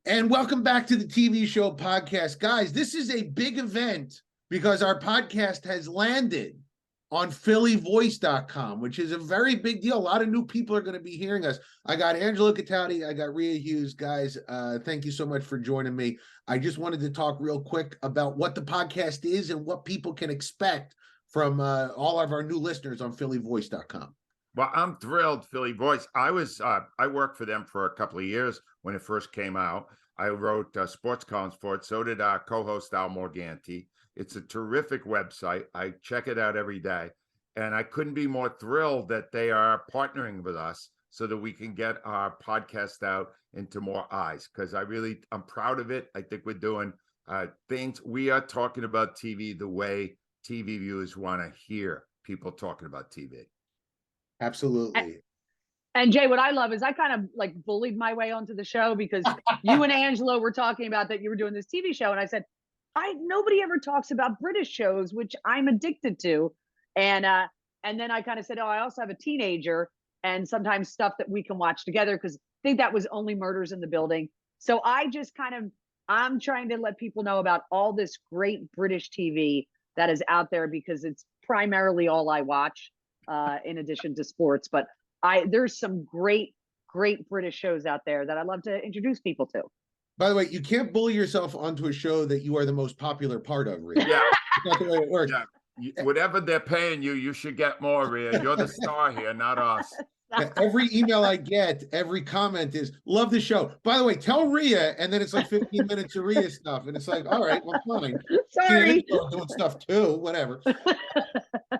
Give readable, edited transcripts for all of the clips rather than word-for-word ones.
And welcome back to the TV show podcast. Guys, this is a big event because our podcast has landed on phillyvoice.com, which is a very big deal. A lot of new people are going to be hearing us. I got Angelo Cataldi. I got Rhea Hughes. Guys, thank you so much for joining me. I just wanted to talk real quick about what the podcast is and what people can expect from all of our new listeners on phillyvoice.com. Well, I'm thrilled, Philly Voice. I worked for them for a couple of years when it first came out. I wrote sports columns for it. So did our co-host Al Morganti. It's a terrific website. I check it out every day. And I couldn't be more thrilled that they are partnering with us so that we can get our podcast out into more eyes. Because I'm proud of it. I think we're doing things. We are talking about TV the way TV viewers want to hear people talking about TV. Absolutely. And Jay, what I love is I kind of like bullied my way onto the show because you and Angelo were talking about that you were doing this TV show. And I said, nobody ever talks about British shows, which I'm addicted to. And then I kind of said, I also have a teenager and sometimes stuff that we can watch together because I think that was Only Murders in the Building. So I'm trying to let people know about all this great British TV that is out there because it's primarily all I watch. In addition to sports, but there's some great British shows out there that I love to introduce people to. By the way, you can't bully yourself onto a show that you are the most popular part of, Rhea. Yeah. That's not the way it works. Yeah. Whatever they're paying you, you should get more, Rhea. You're the star here, not us. Every email I get, every comment is, love the show. By the way, tell Rhea, and then it's like 15 minutes of Rhea stuff. And it's like, all right, well, fine. Sorry. Doing stuff too, whatever.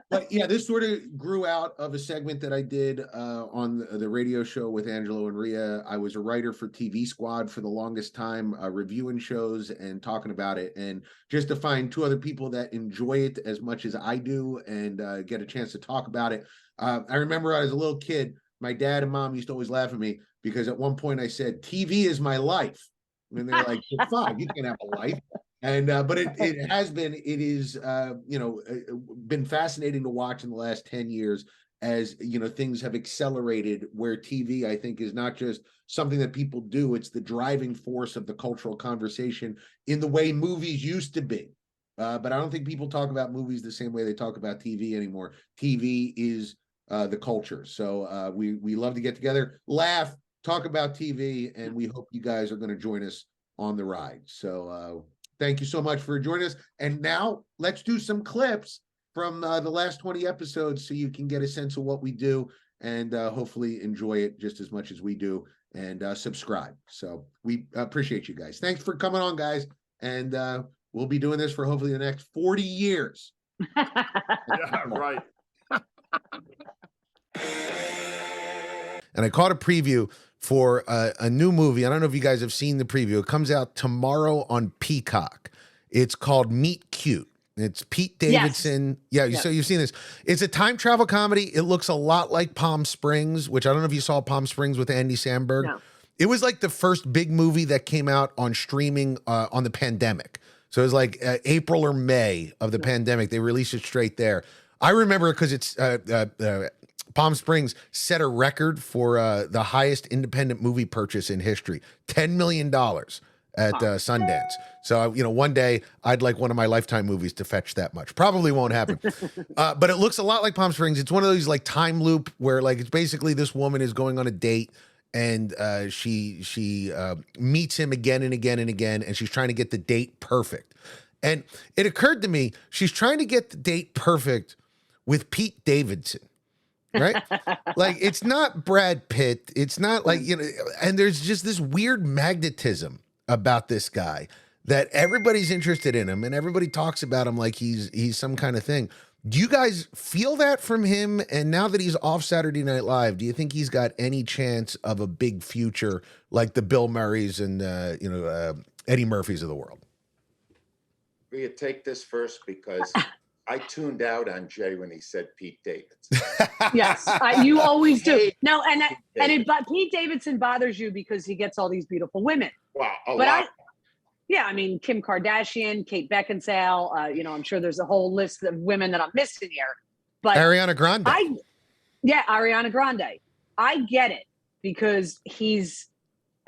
But yeah, this sort of grew out of a segment that I did on the radio show with Angelo and Rhea. I was a writer for TV Squad for the longest time, reviewing shows and talking about it. And just to find two other people that enjoy it as much as I do and get a chance to talk about it. I remember I was a little kid, my dad and mom used to always laugh at me because at one point I said, TV is my life. And they're like, you're fine, you can have a life. And but it is been fascinating to watch in the last 10 years as things have accelerated where TV I think is not just something that people do, it's the driving force of the cultural conversation in the way movies used to be. But I don't think people talk about movies the same way they talk about TV anymore. TV is the culture. So we love to get together, laugh, talk about TV, and we hope you guys are going to join us on the ride. So thank you so much for joining us. And now let's do some clips from the last 20 episodes so you can get a sense of what we do and hopefully enjoy it just as much as we do and subscribe. So we appreciate you guys. Thanks for coming on, guys. And we'll be doing this for hopefully the next 40 years. Yeah, right. And I caught a preview for a new movie. I don't know if you guys have seen the preview. It comes out tomorrow on Peacock. It's called Meet Cute. It's Pete Davidson. Yes. Yeah, so you've seen this. It's a time travel comedy. It looks a lot like Palm Springs, which I don't know if you saw Palm Springs with Andy Samberg. No. It was like the first big movie that came out on streaming on the pandemic. So it was like April or May of the pandemic. They released it straight there. I remember because it's Palm Springs set a record for the highest independent movie purchase in history, $10 million at Sundance. So, one day I'd like one of my Lifetime movies to fetch that much. Probably won't happen. But it looks a lot like Palm Springs. It's one of those like time loop where like it's basically this woman is going on a date and she meets him again and again and again, and she's trying to get the date perfect. And it occurred to me, she's trying to get the date perfect with Pete Davidson. Right? Like, it's not Brad Pitt. It's not like, and there's just this weird magnetism about this guy that everybody's interested in him and everybody talks about him like he's some kind of thing. Do you guys feel that from him? And now that he's off Saturday Night Live, do you think he's got any chance of a big future like the Bill Murrays and, Eddie Murphys of the world? Rhea, take this first because I tuned out on Jay when he said Pete Davidson. Yes, you always do. No, but Pete Davidson bothers you because he gets all these beautiful women. Wow, a lot. I mean, Kim Kardashian, Kate Beckinsale. I'm sure there's a whole list of women that I'm missing here. But Ariana Grande. Ariana Grande. I get it because he's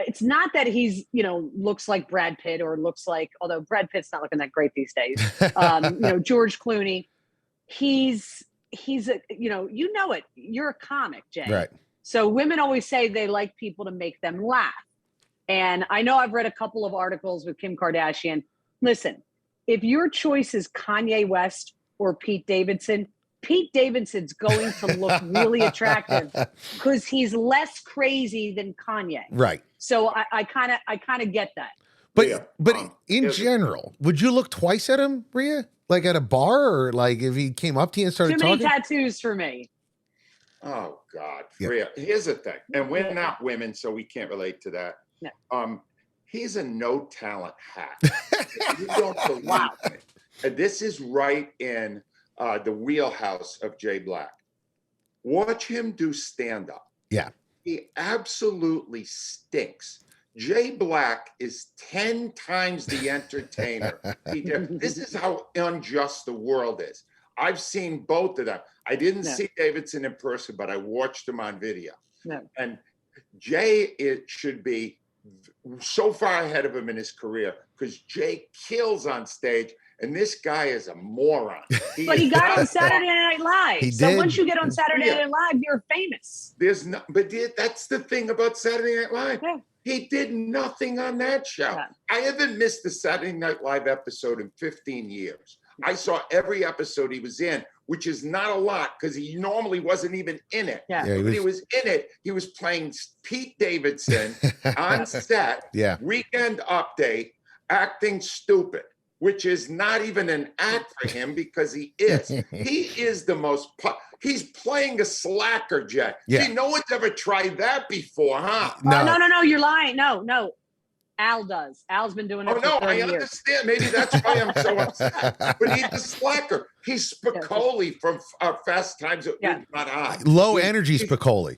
it's not that he's, looks like Brad Pitt or looks like, although Brad Pitt's not looking that great these days. George Clooney, he's a, it, you're a comic, Jay. Right. So women always say they like people to make them laugh. And I know I've read a couple of articles with Kim Kardashian. Listen, if your choice is Kanye West or Pete Davidson Davidson's going to look really attractive because he's less crazy than Kanye. Right. So I kind of get that. But in general, would you look twice at him, Rhea? Like at a bar, or like if he came up to you and started Too many talking? tattoos for me. Oh God, Yeah. Rhea. Here's the thing, and we're not women, so we can't relate to that. No. He's a no talent hack. You don't believe me. And this is right in the wheelhouse of Jay Black. Watch him do stand up. Yeah. He absolutely stinks. Jay Black is 10 times the entertainer. This is how unjust the world is. I've seen both of them. I didn't see Davidson in person, but I watched him on video. No. And Jay, it should be so far ahead of him in his career because Jay kills on stage. And this guy is a moron. But he got on Saturday Night Live. He so did. once you get on Saturday Night Live, you're famous. That's the thing about Saturday Night Live. Yeah. He did nothing on that show. Yeah. I haven't missed a Saturday Night Live episode in 15 years. I saw every episode he was in, which is not a lot because he normally wasn't even in it. Yeah. When he was in it, he was playing Pete Davidson on set, Weekend Update, acting stupid, which is not even an act for him because he is. He is the most, he's playing a slacker, Jay. Yeah. See, no one's ever tried that before, huh? No, you're lying. No. Al does. Al's been doing it for 30 years. Understand. Maybe that's why I'm so upset. But he's a slacker. He's Spicoli from Fast Times at Ridgemont High. Low energy Spicoli.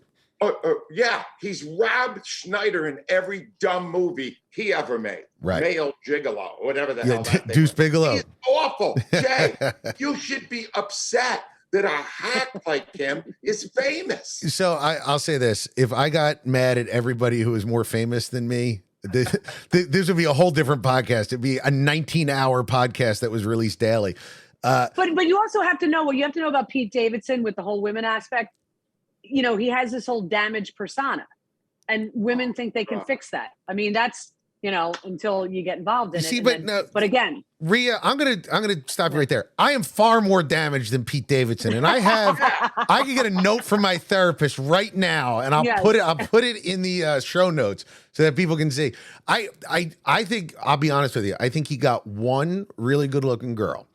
He's Rob Schneider in every dumb movie he ever made. Right. Male Gigolo, whatever the hell that thing Deuce was. Bigelow. He's awful. Jay, you should be upset that a hack like him is famous. So I'll say this. If I got mad at everybody who is more famous than me, this would be a whole different podcast. It'd be a 19-hour podcast that was released daily. But you also have to know what you have to know about Pete Davidson with the whole women aspect. He has this whole damaged persona, and women think they can fix that. I mean, that's until you get involved in it. But again, Rhea, I'm gonna stop you right there. I am far more damaged than Pete Davidson, and I can get a note from my therapist right now, and I'll put it in the show notes so that people can see. I think, I'll be honest with you, I think he got one really good looking girl,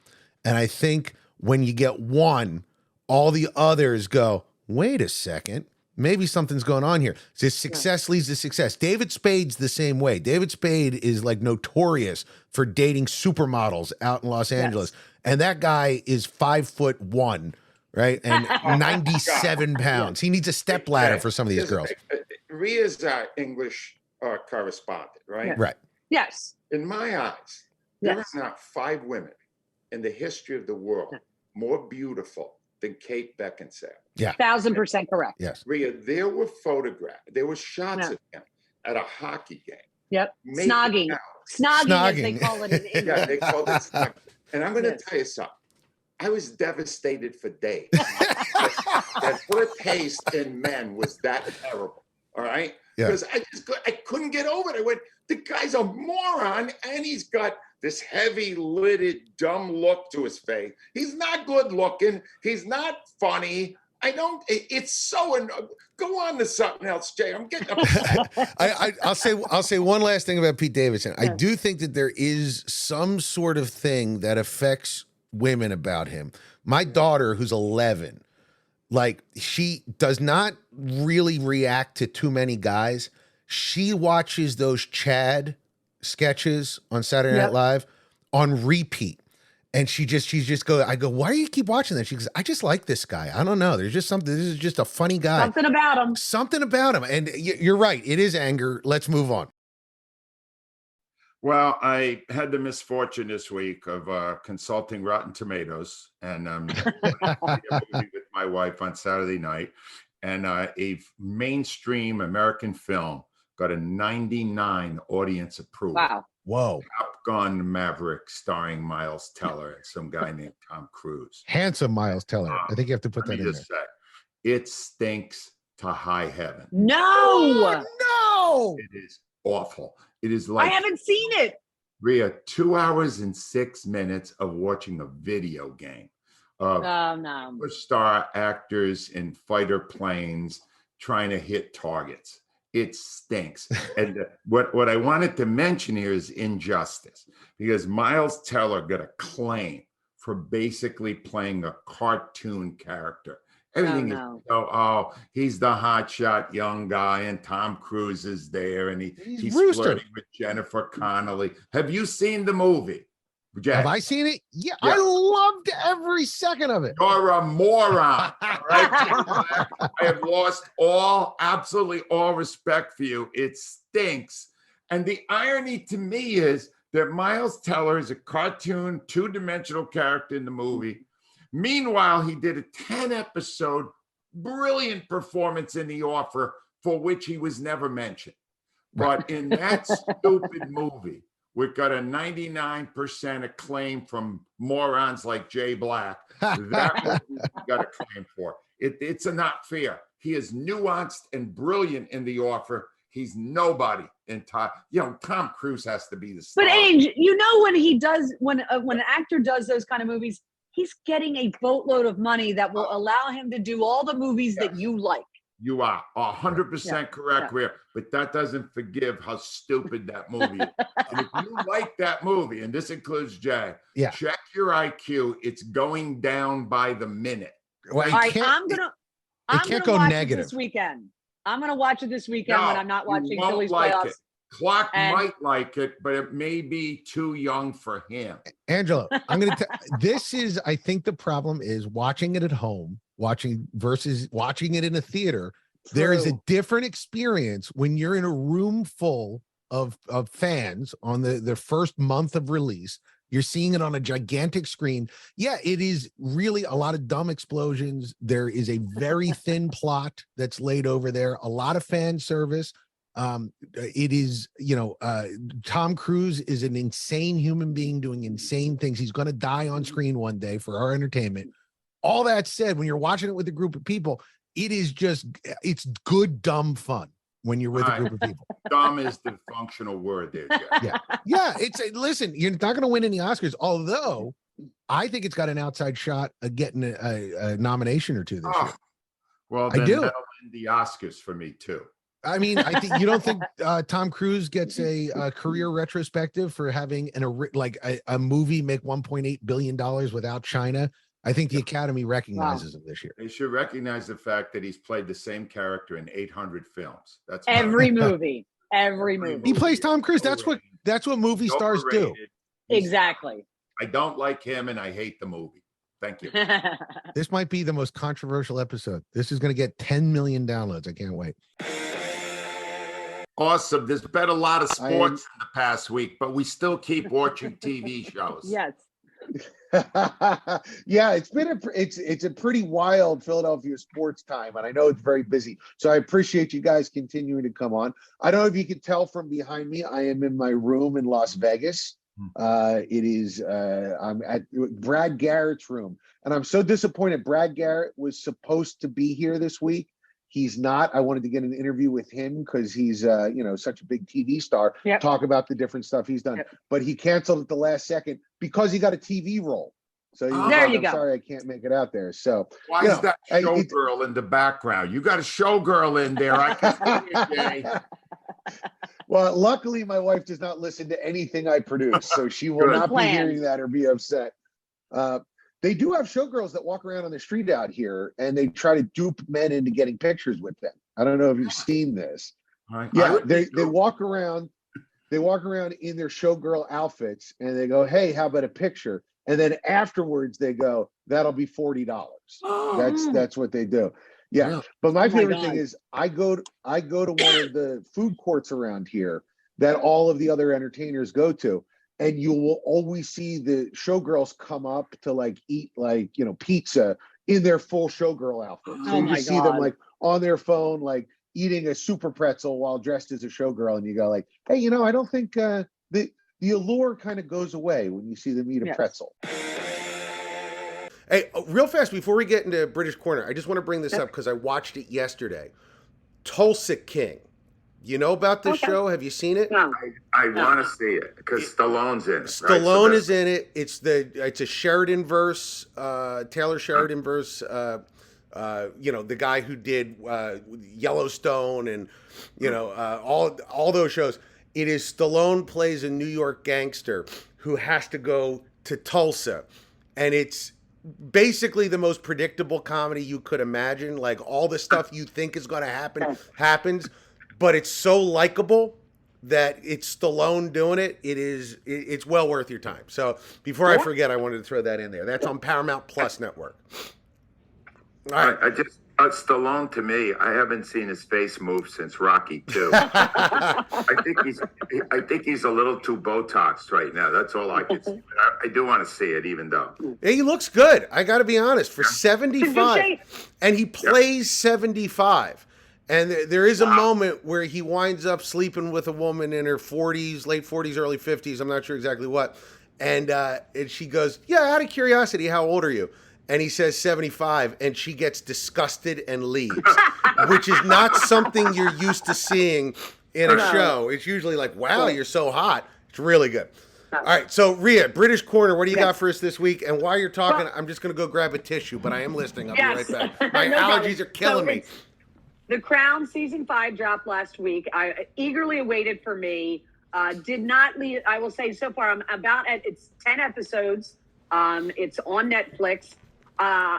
and I think when you get one, all the others go, wait a second, maybe something's going on here. So success leads to success. David Spade's the same way. David Spade is like notorious for dating supermodels out in Los Angeles. And that guy is 5'1", right? And 97 pounds. He needs a step ladder for some of these girls. Rhea's English correspondent, right? Right. Yes. In my eyes, there are not 5 women in the history of the world more beautiful than Kate Beckinsale. Yeah. 1000% correct. Yes. Rhea, there were shots of him at a hockey game. Yep. Snogging, as they call it in England. Yeah, they call it snogging. And I'm going to tell you something. I was devastated for days that her taste in men was that terrible. All right? Because I couldn't get over it. I went, the guy's a moron, and he's got this heavy-lidded, dumb look to his face. He's not good looking. He's not funny. It's so, go on to something else, Jay. I'm getting upset. I'll say one last thing about Pete Davidson. I do think that there is some sort of thing that affects women about him. My daughter, who's 11, like, she does not really react to too many guys. She watches those Chad sketches on Saturday Night Live on repeat. And she's just go, I go, why do you keep watching that? She goes, I just like this guy. I don't know. There's just something. This is just a funny guy. Something about him. And you're right. It is anger. Let's move on. Well, I had the misfortune this week of consulting Rotten Tomatoes, and with my wife on Saturday night, and a mainstream American film got a 99 audience approval. Wow. Whoa. Top Gun Maverick starring Miles Teller and some guy named Tom Cruise. Handsome Miles Teller. I think you have to put that in there. It stinks to high heaven. No. Oh, no. It is awful. It is like I haven't seen it. Rhea, 2 hours and 6 minutes of watching a video game of No. star actors in fighter planes trying to hit targets. It stinks. And what I wanted to mention here is injustice, because Miles Teller got a claim for basically playing a cartoon character. Everything is he's the hotshot young guy, and Tom Cruise is there, and he's flirting with Jennifer Connelly. Have you seen the movie, Jack? Have I seen it? Yeah, I loved every second of it. You're a moron. All right? I have lost absolutely all respect for you. It stinks. And the irony to me is that Miles Teller is a cartoon, two-dimensional character in the movie. Meanwhile, he did a 10-episode brilliant performance in The Offer, for which he was never mentioned. But in that stupid movie, we got a 99% acclaim from morons like Jay Black. That movie we got a claim for. It's not fair. He is nuanced and brilliant in The Offer. He's nobody in time. Tom Cruise has to be the star. But Ange, when an actor does those kind of movies, he's getting a boatload of money that will allow him to do all the movies that you like. You are 100% correct, Rhea, but that doesn't forgive how stupid that movie is. And if you like that movie, and this includes Jay, check your IQ. It's going down by the minute. Well, I'm gonna go watch negative it this weekend. I'm gonna watch it this weekend when I'm not watching Phillies playoffs. Clark might like it, but it may be too young for him. Angelo, I'm going to this is, I think the problem is watching it at home, versus watching it in a theater. True. There is a different experience when you're in a room full of fans on the first month of release. You're seeing it on a gigantic screen. Yeah, it is really a lot of dumb explosions. There is a very thin plot that's laid over there, a lot of fan service. It is, Tom Cruise is an insane human being doing insane things. He's going to die on screen one day for our entertainment. All that said, when you're watching it with a group of people, it's good, dumb fun when you're with a group of people. Dumb is the functional word there, Jeff. Yeah. Listen, you're not going to win any Oscars, although I think it's got an outside shot of getting a nomination or two this year. Well, then that'll win the Oscars for me too. I mean, I think you don't think Tom Cruise gets a career retrospective for having a movie make $1.8 billion without China. I think the Academy recognizes him this year. They should recognize the fact that he's played the same character in 800 films. That's every movie. He plays Tom Cruise. That's what movie stars do. Exactly. I don't like him, and I hate the movie. Thank you. This might be the most controversial episode. This is going to get 10 million downloads. I can't wait. Awesome. There's been a lot of sports in the past week, but we still keep watching TV shows. Yes. Yeah, it's a pretty wild Philadelphia sports time, and I know it's very busy. So I appreciate you guys continuing to come on. I don't know if you can tell from behind me, I am in my room in Las Vegas. I'm at Brad Garrett's room, and I'm so disappointed. Brad Garrett was supposed to be here this week. He's not. I wanted to get an interview with him because he's, such a big TV star. Yep. Talk about the different stuff he's done. Yep. But he canceled at the last second because he got a TV role. So I'm sorry, I can't make it out there. So why is that showgirl in the background? You got a showgirl in there. I can see it, Jay. Well, luckily, my wife does not listen to anything I produce, so she will not be hearing that or be upset. They do have showgirls that walk around on the street out here, and they try to dupe men into getting pictures with them. I don't know if you've seen this. They walk around. They walk around in their showgirl outfits, and they go, "Hey, how about a picture?" And then afterwards, they go, "That'll be $40." That's what they do. Yeah, but my favorite thing is I go to one of the food courts around here that all of the other entertainers go to. And you will always see the showgirls come up to eat pizza in their full showgirl outfit. So you just see them on their phone, eating a super pretzel while dressed as a showgirl, and you go like, hey, you know, I don't think the allure kind of goes away when you see them eat a pretzel. Hey, real fast before we get into British Corner, I just want to bring this up because I watched it yesterday. Tulsa King. You know about this show? Have you seen it? No. I want to see it because Stallone's in it. Stallone is in it. It's a Sheridan verse, Taylor Sheridan verse. You know, the guy who did Yellowstone and all those shows. It is Stallone plays a New York gangster who has to go to Tulsa, and it's basically the most predictable comedy you could imagine. Like all the stuff you think is going to happen happens, but it's so likable that it's Stallone doing it. It's well worth your time. So before I forget, I wanted to throw that in there. That's on Paramount Plus Network. All right. I just Stallone, to me, I haven't seen his face move since Rocky II. I think he's a little too Botoxed right now. That's all I can see. I do want to see it, even though he looks good. I got to be honest, for 75, and he plays 75. And there is a moment where he winds up sleeping with a woman in her 40s, late 40s, early 50s. I'm not sure exactly what. And she goes, yeah, out of curiosity, how old are you? And he says 75, and she gets disgusted and leaves, which is not something you're used to seeing in a show. It's usually like, wow, you're so hot. It's really good. All right, so Rhea, British Corner, what do you got for us this week? And while you're talking, I'm just going to go grab a tissue, but I am listening. I'll be right back. My allergies are killing me. The Crown season 5 dropped last week. I eagerly awaited for me. Did not leave. I will say so far, I'm about at it's 10 episodes. It's on Netflix. I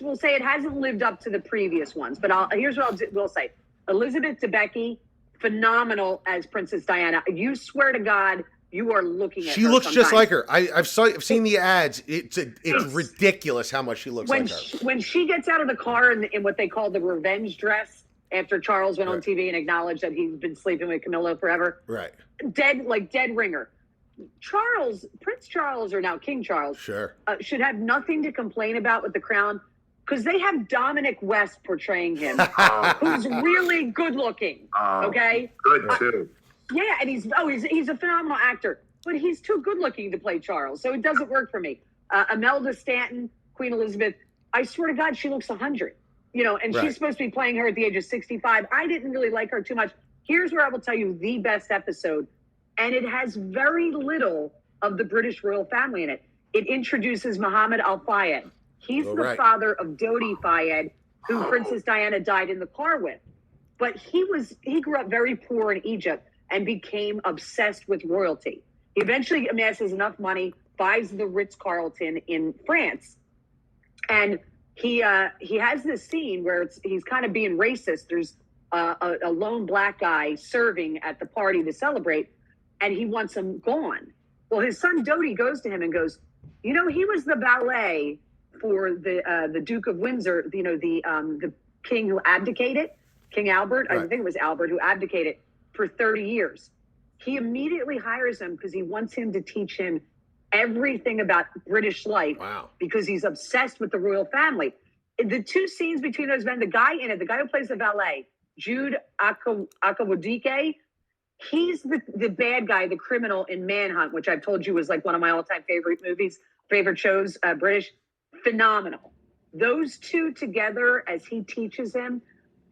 will say it hasn't lived up to the previous ones, but here's what we'll say. Elizabeth Debicki, phenomenal as Princess Diana. You swear to God, you are looking at her. She looks just like her. I've seen the ads. It's ridiculous how much she looks like her. When she gets out of the car in what they call the revenge dress after Charles went on TV and acknowledged that he's been sleeping with Camilla forever. Right. Dead ringer. Prince Charles, or now King Charles, should have nothing to complain about with the Crown because they have Dominic West portraying him, who's really good looking. Okay, good too. Yeah, and he's a phenomenal actor, but he's too good looking to play Charles, so it doesn't work for me. Imelda Stanton, Queen Elizabeth, I swear to God, she looks 100. And she's supposed to be playing her at the age of 65. I didn't really like her too much. Here's where I will tell you the best episode. And it has very little of the British royal family in it. It introduces Mohammed Al Fayed. He's the father of Dodi Fayed, who Princess Diana died in the car with. But he grew up very poor in Egypt and became obsessed with royalty. He eventually amasses enough money, buys the Ritz-Carlton in France. And he has this scene where he's kind of being racist. There's a lone black guy serving at the party to celebrate, and he wants him gone. Well, his son Dodi goes to him and goes, he was the valet for the Duke of Windsor, the king who abdicated, King Albert. I think it was Albert who abdicated for 30 years. He immediately hires him because he wants him to teach him everything about British life. Wow. Because he's obsessed with the royal family. The two scenes between those men, the guy who plays the valet, Jude Akawadike, he's the bad guy, the criminal in Manhunt, which I've told you was like one of my all-time favorite shows, British. Phenomenal. Those two together as he teaches him,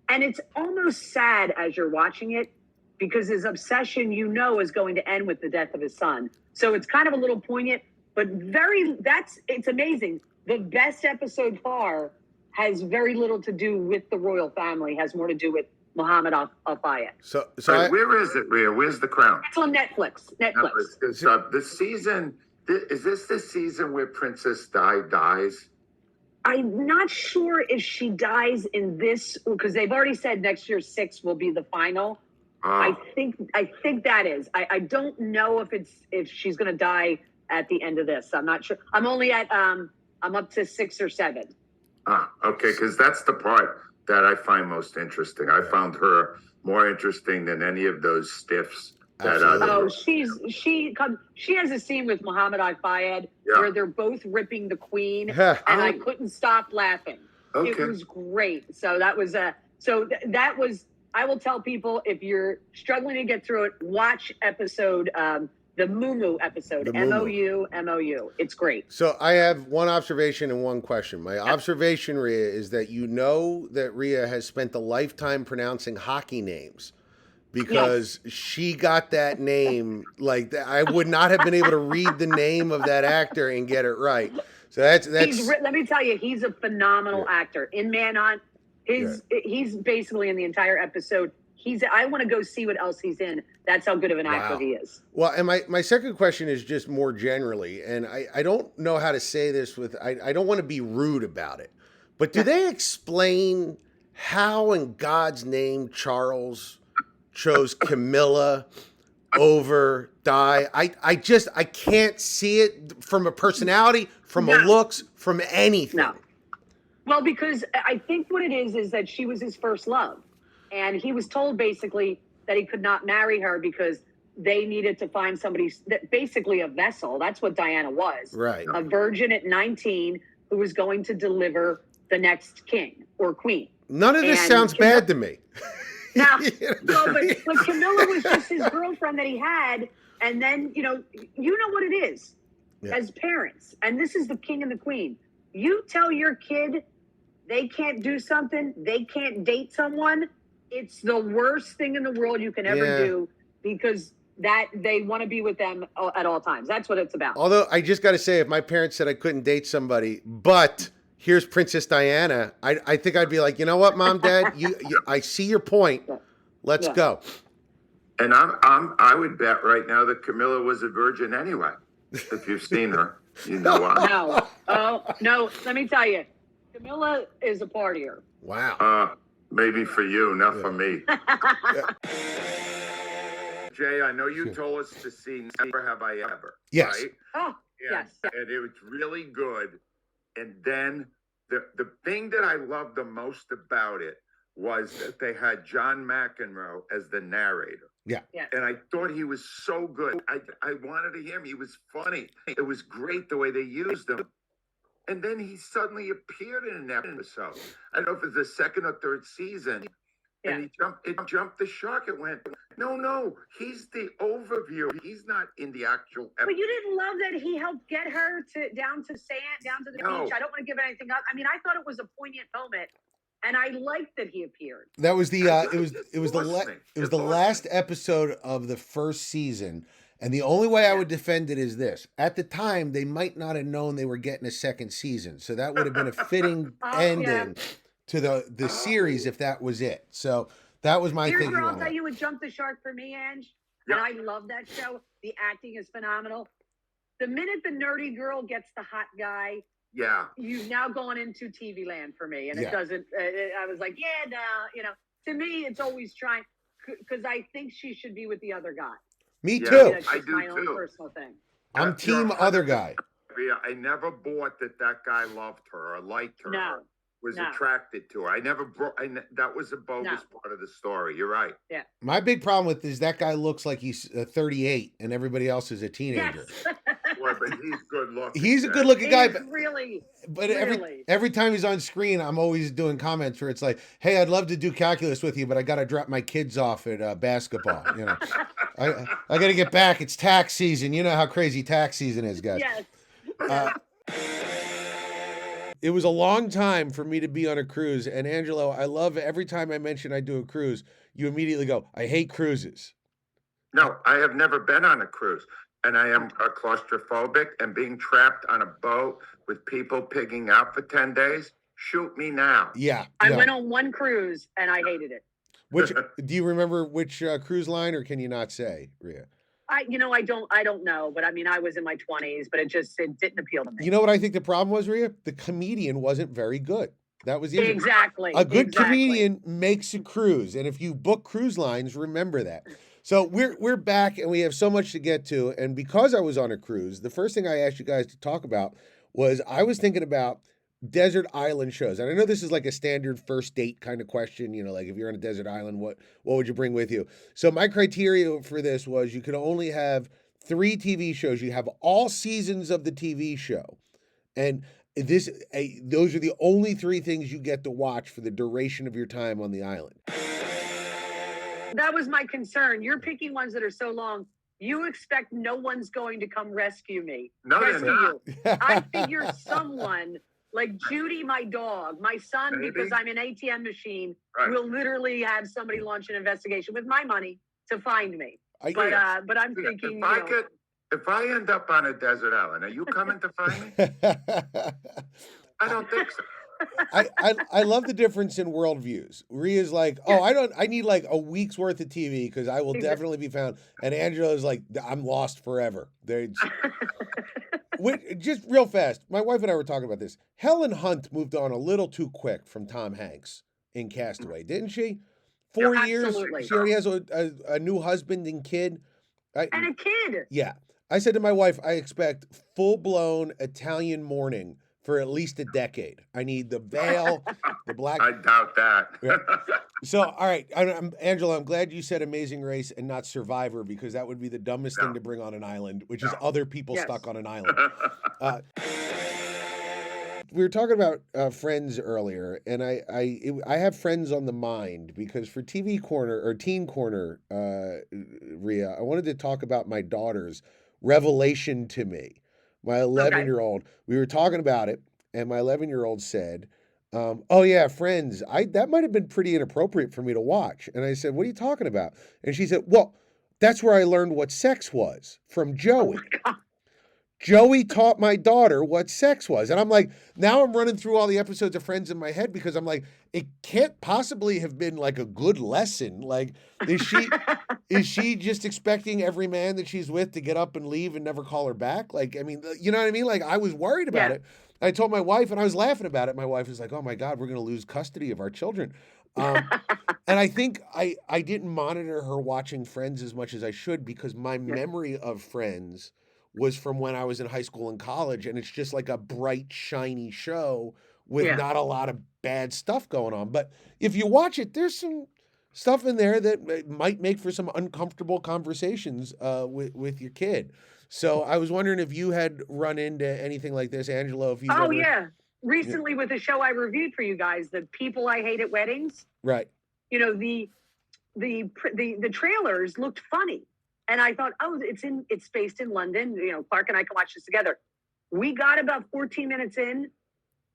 and it's almost sad as you're watching it because his obsession, is going to end with the death of his son. So it's kind of a little poignant, but it's amazing. The best episode far has very little to do with the royal family, has more to do with Mohammed Al Fayed. So where is it, Rhea? Where's the Crown? It's on Netflix. The season, is this the season where Princess Di dies? I'm not sure if she dies in this, because they've already said next year 6 will be the final. I think that is. I don't know if she's going to die at the end of this. I'm not sure. I'm only at I'm up to 6 or 7. Okay, because that's the part that I find most interesting. I found her more interesting than any of those stiffs. She has a scene with Mohammed Al Fayed where they're both ripping the Queen, and I couldn't stop laughing. Okay. It was great. So that was I will tell people, if you're struggling to get through it, watch episode, the Moo episode, MOU. It's great. So I have one observation and one question. My observation, Rhea, is that you know that Rhea has spent a lifetime pronouncing hockey names because she got that name. Like, I would not have been able to read the name of that actor and get it right. So that's. Let me tell you, he's a phenomenal actor. In Manhunt, he's basically in the entire episode. I want to go see what else he's in. That's how good of an actor he is. Well, and my second question is just more generally, and I don't know how to say this I don't want to be rude about it, but do they explain how in God's name Charles chose Camilla over Di? I can't see it from a personality, from a looks, from anything. No. Well, because I think what it is that she was his first love. And he was told basically that he could not marry her because they needed to find somebody that basically a vessel. That's what Diana was. Right. A virgin at 19 who was going to deliver the next king or queen. None of this sounds bad to me. Now, but Camilla was just his girlfriend that he had. And then, you know what it is as parents. And this is the king and the queen. You tell your kid they can't do something, they can't date someone. It's the worst thing in the world you can ever do because that they want to be with them at all times. That's what it's about. Although I just got to say, if my parents said I couldn't date somebody, but here's Princess Diana, I think I'd be like, you know what, Mom, Dad, I see your point. Let's go. And I would bet right now that Camilla was a virgin anyway. If you've seen her, you know why. No. Oh, no. Let me tell you, Camilla is a partier. Wow. Maybe for you, not for me. Jay, I know you told us to see Never Have I Ever. Yes. Right? Oh, yes. And it was really good. And then the thing that I loved the most about it was that they had John McEnroe as the narrator. Yeah. And I thought he was so good. I wanted to hear him. He was funny. It was great the way they used him. And then he suddenly appeared in an episode. I don't know if it's the second or third season. Yeah. And it jumped the shark. It went, no, he's the overview. He's not in the actual episode. But you didn't love that he helped get her down to the beach. I don't want to give anything up. I mean, I thought it was a poignant moment. And I liked that he appeared. That was the last episode of the first season. And the only way I would defend it is this. At the time, they might not have known they were getting a second season. So that would have been a fitting ending to the series if that was it. So that was my thinking. I'll tell you what jumped the shark for me, Ange. And I love that show. The acting is phenomenal. The minute the nerdy girl gets the hot guy, you've now gone into TV land for me. And it doesn't, I was like, to me, it's always trying, because I think she should be with the other guy. Me too. I do my too. own personal thing. I'm team other guy. I never bought that guy loved her or liked her. No. Was attracted to her. I never brought. That was a bogus part of the story. You're right. Yeah. My big problem with is that guy looks like he's 38 and everybody else is a teenager. Boy, but he's good looking. He's a good looking guy. But every time he's on screen, I'm always doing comments where it's like, "Hey, I'd love to do calculus with you, but I got to drop my kids off at basketball. You know, I got to get back. It's tax season. You know how crazy tax season is, guys." Yes. It was a long time for me to be on a cruise. And Angelo, I love every time I mention I do a cruise, you immediately go, I hate cruises. No, I have never been on a cruise. And I am claustrophobic, and being trapped on a boat with people pigging out for 10 days. Shoot me now. Yeah. I went on one cruise and I hated it. Which do you remember which cruise line, or can you not say, Rhea? I don't know, but I mean, I was in my 20s, but it didn't appeal to me. You know what I think the problem was, Rhea? The comedian wasn't very good. That was it. Exactly. A good comedian makes a cruise, and if you book cruise lines, remember that. So we're back, and we have so much to get to. And because I was on a cruise, the first thing I asked you guys to talk about was I was thinking about desert island shows. And I know this is like a standard first date kind of question, you know, like if you're on a desert island, what would you bring with you? So my criteria for this was you could only have 3 TV shows. You have all seasons of the TV show. And those are the only 3 things you get to watch for the duration of your time on the island. that was my concern. You're picking ones that are so long. You expect no one's going to come rescue me. No, they're not. I figure someone like Judy, my dog, my son, Maybe. because I'm an ATM machine, Right. will literally have somebody launch an investigation with my money to find me. But I'm thinking, if I end up on a desert island, are you coming to find me? I don't think so. I love the difference in worldviews. Rhea's like, oh, I need like a week's worth of TV because I will definitely be found. And Angelo's like, I'm lost forever. Just real fast, my wife and I were talking about this. Helen Hunt moved on a little too quick from Tom Hanks in Castaway, didn't she? 4 years. She already has a new husband and kid. And a kid. Yeah. I said to my wife, I expect full-blown Italian mourning for at least a decade. I need the veil, the black. I doubt that. Yeah. So, all right, Angelo, I'm glad you said Amazing Race and not Survivor, because that would be the dumbest thing to bring on an island, which is other people stuck on an island. We were talking about friends earlier, and I have friends on the mind because for TV Corner or Teen Corner, Rhea, I wanted to talk about my daughter's revelation to me. My 11-year-old, we were talking about it, and my 11-year-old said, oh yeah, Friends, that might have been pretty inappropriate for me to watch. And I said, what are you talking about? And she said, well, that's where I learned what sex was, from Joey. Joey taught my daughter what sex was. And I'm like, now I'm running through all the episodes of Friends in my head because I'm like, it can't possibly have been like a good lesson. Like, is she just expecting every man that she's with to get up and leave and never call her back? Like, I mean, you know what I mean? Like, I was worried about it. I told my wife, and I was laughing about it. My wife was like, oh my God, we're going to lose custody of our children. And I think I didn't monitor her watching Friends as much as I should because my memory of Friends was from when I was in high school and college, and it's just like a bright, shiny show with not a lot of bad stuff going on. But if you watch it, there's some stuff in there that might make for some uncomfortable conversations with your kid. So I was wondering if you had run into anything like this, Angelo. If you recently with a show I reviewed for you guys, The People I Hate at Weddings. Right. You know, the trailers looked funny. And I thought, oh, it's based in London. You know, Clark and I can watch this together. We got about 14 minutes in,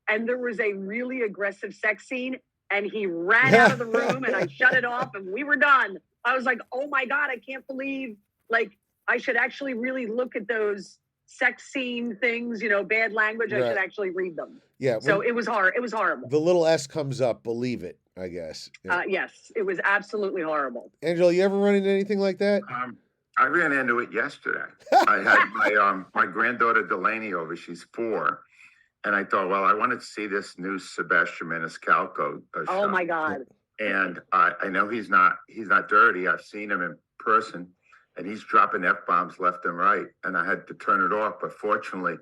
and there was a really aggressive sex scene, and he ran out of the room, and I shut it off, and we were done. I was like, oh my God, I can't believe, like, I should actually really look at those sex scene things, you know, bad language. I should actually read them. Yeah. So it was hard. It was horrible. The little S comes up, believe it, I guess. Yeah. Yes, it was absolutely horrible. Angelo, you ever run into anything like that? I ran into it yesterday. I had my granddaughter Delaney over. She's 4. And I thought, well, I wanted to see this new Sebastian Maniscalco show. Oh my God. And I know he's not dirty. I've seen him in person, and he's dropping F-bombs left and right. And I had to turn it off. But fortunately,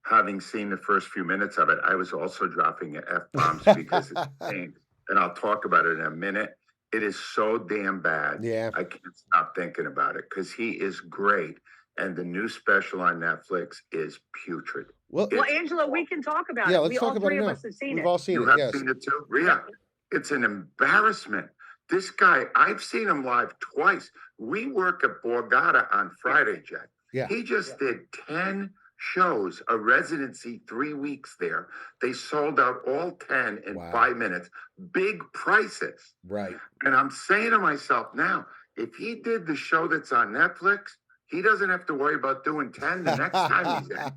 having seen the first few minutes of it, I was also dropping F-bombs because it stinks. And I'll talk about it in a minute. It is so damn bad. Yeah. I can't stop thinking about it because he is great. And the new special on Netflix is putrid. Well, Angelo, we can talk about it. Yeah, let's talk about it now. We've all seen it. You have seen it too? Rhea, it's an embarrassment. This guy, I've seen him live twice. We work at Borgata on Friday, Jack. Yeah. He just did 10 shows, a residency, 3 weeks there. They sold out all 10 in 5 minutes. Big prices. Right. And I'm saying to myself now, if he did the show that's on Netflix, he doesn't have to worry about doing 10 the next time he's in.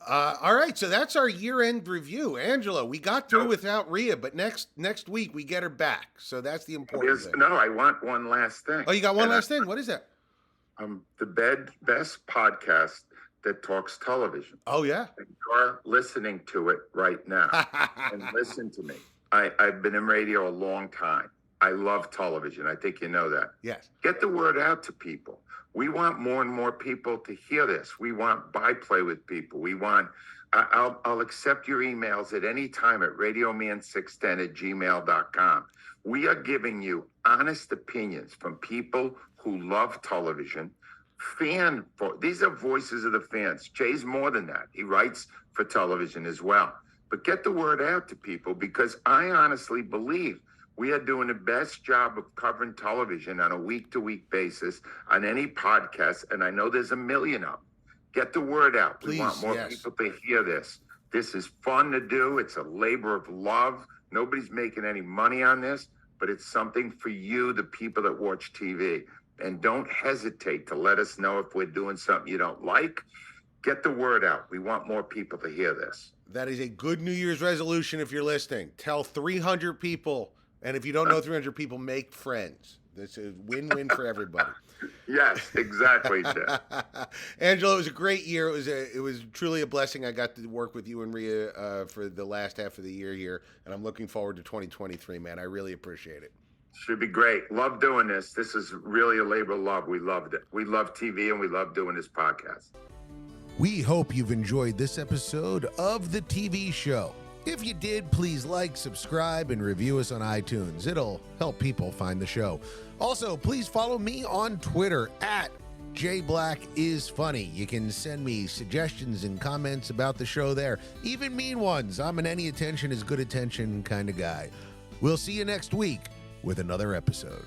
All right, so that's our year-end review. Angelo, we got through without Rhea, but next week we get her back. So that's the important thing. No, I want one last thing. Oh, you got one last thing? What is that? The best podcast that talks television. Oh, yeah? And you're listening to it right now. And listen to me. I've been in radio a long time. I love television. I think you know that. Yes. Get the word out to people. We want more and more people to hear this. We want byplay with people. We want, I'll accept your emails at any time at radioman610@gmail.com. We are giving you honest opinions from people who love television. These are voices of the fans. Jay's more than that. He writes for television as well. But get the word out to people because I honestly believe We are doing the best job of covering television on a week-to-week basis on any podcast, and I know there's a million of them. Get the word out. Please, we want more people to hear this. This is fun to do. It's a labor of love. Nobody's making any money on this, but it's something for you, the people that watch TV. And don't hesitate to let us know if we're doing something you don't like. Get the word out. We want more people to hear this. That is a good New Year's resolution if you're listening. Tell 300 people. And if you don't know 300 people, make friends. This is win-win for everybody. Yes, exactly, Jeff. Angelo, it was a great year. It was truly a blessing. I got to work with you and Rhea for the last half of the year here, and I'm looking forward to 2023, man. I really appreciate it. Should be great. Love doing this. This is really a labor of love. We loved it. We love TV, and we love doing this podcast. We hope you've enjoyed this episode of The TV Show. If you did, please like, subscribe, and review us on iTunes. It'll help people find the show. Also, please follow me on Twitter at JBlackIsFunny. You can send me suggestions and comments about the show there, even mean ones. I'm an any attention is good attention kind of guy. We'll see you next week with another episode.